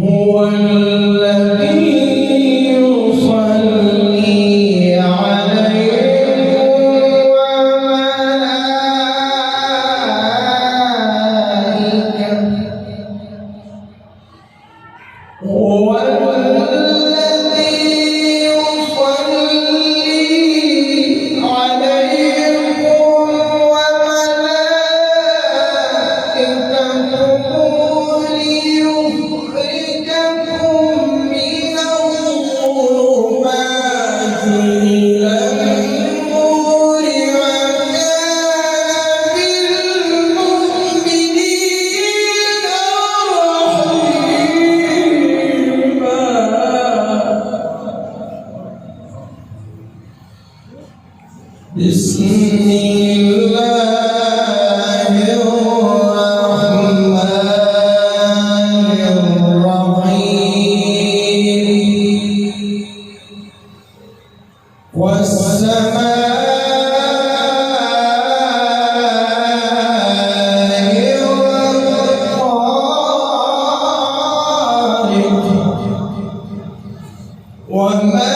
هو الذي يصلي عليكم وملائكته هو الذي يصلي عليكم وملائكته بسم الله الرحمن الرحيم والسماء والطارق وما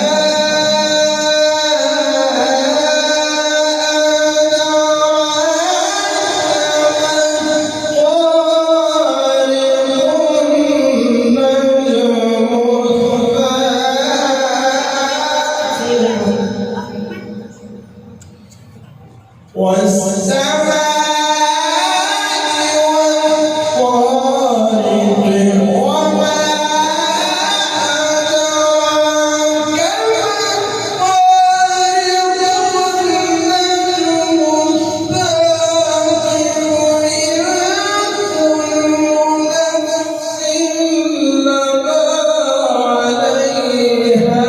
والسماء والطارق وما أدراك ما الطارق النجم الثاقب إن كل نفس لما عليها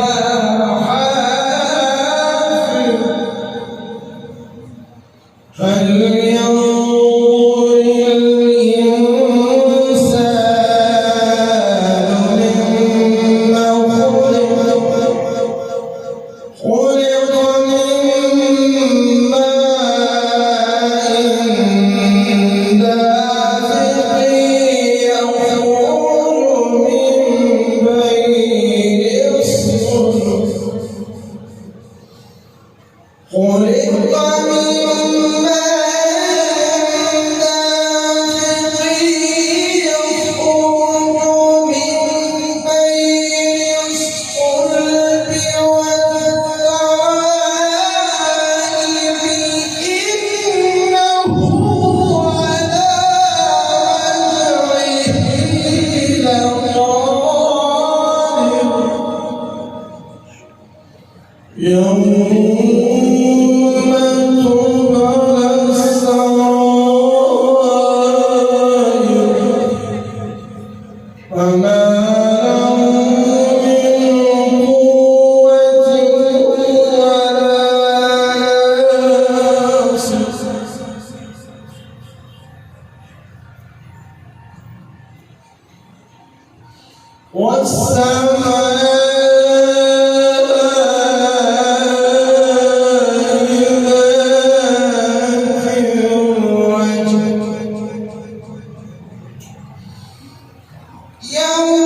حافظ فلينظر الإنسان مما خلق من ماء دافق يخرج من بين الصلب خلق من يوم تبلى السرائر فما له من قوة ولا ناصر والسماء يوم